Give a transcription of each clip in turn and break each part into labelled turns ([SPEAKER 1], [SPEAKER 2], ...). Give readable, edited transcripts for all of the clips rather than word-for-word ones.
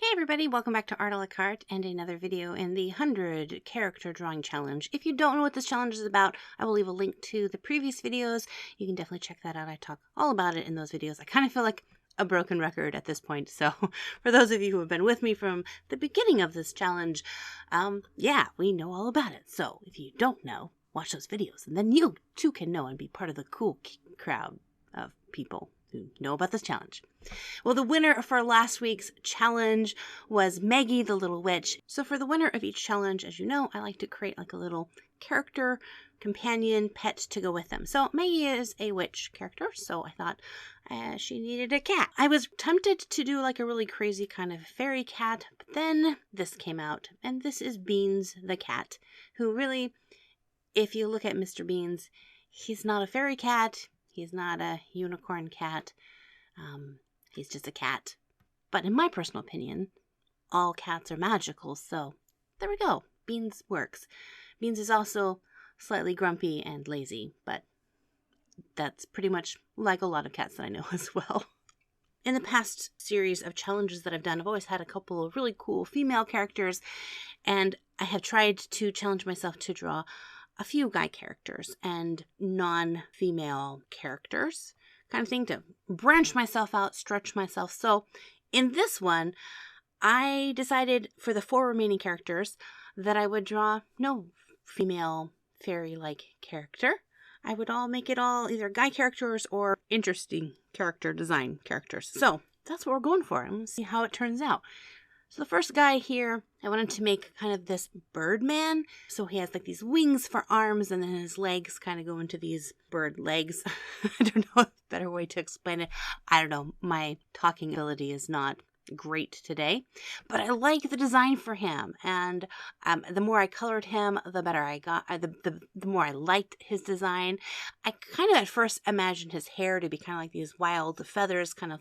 [SPEAKER 1] Hey everybody, welcome back to Art a la Carte and another video in the 100 character drawing challenge. If you don't know what this challenge is about, I will leave a link to the previous videos. You can definitely check that out. I talk all about it in those videos. I kind of feel like a broken record at this point. So for those of you who have been with me from the beginning of this challenge, yeah, we know all about it. So if you don't know, watch those videos and then you too can know and be part of the cool crowd of people who know about this challenge. Well, the winner for last week's challenge was Maggie the Little Witch. So for the winner of each challenge, as you know, I like to create like a little character, companion, pet to go with them. So Maggie is a witch character, so I thought she needed a cat. I was tempted to do like a really crazy kind of fairy cat, but then this came out, and this is Beans the cat, who really, if you look at Mr. Beans, he's not a fairy cat. He's not a unicorn cat. He's just a cat. But in my personal opinion, all cats are magical, so there we go. Beans works. Beans is also slightly grumpy and lazy, but that's pretty much like a lot of cats that I know as well. In the past series of challenges that I've done, I've always had a couple of really cool female characters, and I have tried to challenge myself to draw a few guy characters and non-female characters, kind of thing, to branch myself out, stretch myself. So in this one, I decided for the 4 remaining characters that I would draw no female fairy-like character. I would make it all either guy characters or interesting character design characters. So that's what we're going for. I'm going to see how it turns out. So the first guy here, I wanted to make kind of this bird man. So he has like these wings for arms, and then his legs kind of go into these bird legs. I don't know a better way to explain it. I don't know. My talking ability is not great today, but I like the design for him. And the more I colored him, the better I got. The more I liked his design. I kind of at first imagined his hair to be kind of like these wild feathers kind of,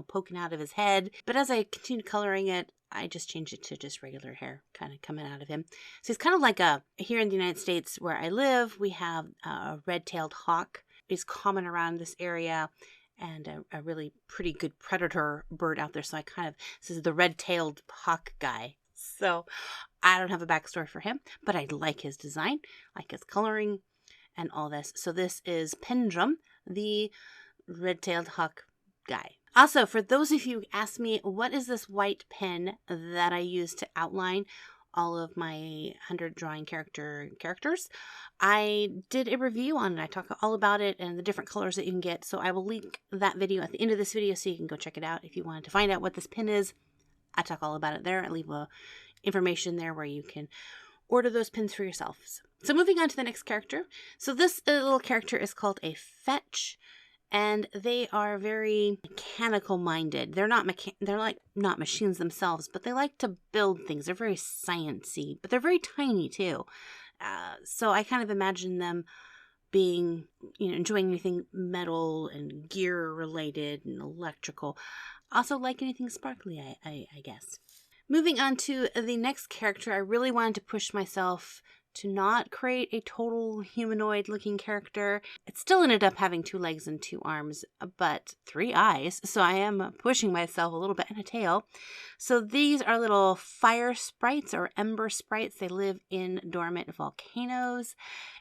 [SPEAKER 1] poking out of his head. But as I continued coloring it, I just changed it to just regular hair kind of coming out of him. So he's kind of like here in the United States where I live, we have a red-tailed hawk. It's common around this area, and a really pretty good predator bird out there. So this is the red-tailed hawk guy. So I don't have a backstory for him, but I like his design, like his coloring and all this. So this is Pendrum, the red-tailed hawk guy. Also, for those of you who asked me, what is this white pen that I use to outline all of my 100 drawing characters? I did a review on it. I talk all about it and the different colors that you can get. So I will link that video at the end of this video so you can go check it out. If you wanted to find out what this pen is, I talk all about it there. I leave information there where you can order those pins for yourselves. So moving on to the next character. So this little character is called a fetch. And they are very mechanical minded. They're not not machines themselves, but they like to build things. They're very sciencey, but they're very tiny too. So I kind of imagine them being, enjoying anything metal and gear related and electrical. Also like anything sparkly, I guess. Moving on to the next character, I really wanted to push myself to not create a total humanoid looking character. It still ended up having 2 legs and 2 arms, but 3 eyes. So I am pushing myself a little bit, and a tail. So these are little fire sprites or ember sprites. They live in dormant volcanoes.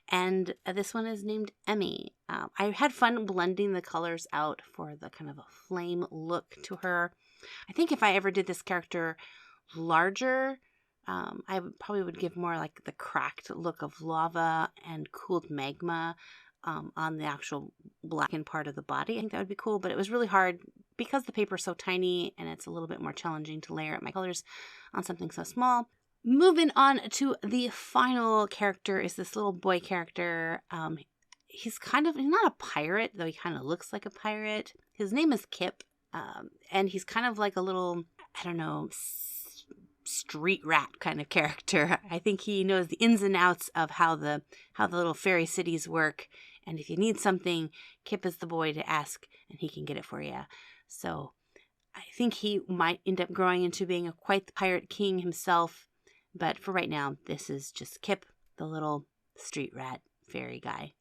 [SPEAKER 1] And this one is named Emmy. I had fun blending the colors out for the kind of a flame look to her. I think if I ever did this character larger, I probably would give more like the cracked look of lava and cooled magma on the actual blackened part of the body. I think that would be cool, but it was really hard because the paper is so tiny and it's a little bit more challenging to layer up my colors on something so small. Moving on to the final character is this little boy character. He's not a pirate, though he kind of looks like a pirate. His name is Kip, and he's kind of like a little, I don't know, street rat kind of character. I think he knows the ins and outs of how the little fairy cities work, and if you need something, Kip is the boy to ask and he can get it for you. So I think he might end up growing into being quite the pirate king himself, but for right now this is just Kip, the little street rat fairy guy.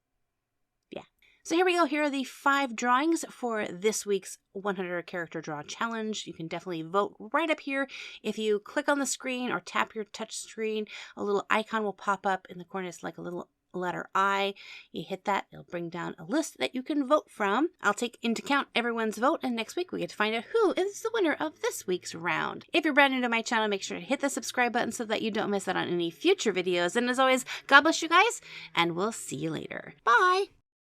[SPEAKER 1] Yeah. So here we go. Here are the 5 drawings for this week's 100 character draw challenge. You can definitely vote right up here. If you click on the screen or tap your touch screen, a little icon will pop up in the corner. It's like a little letter I. You hit that, it'll bring down a list that you can vote from. I'll take into account everyone's vote, and next week we get to find out who is the winner of this week's round. If you're brand new to my channel, make sure to hit the subscribe button so that you don't miss out on any future videos. And as always, God bless you guys, and we'll see you later. Bye!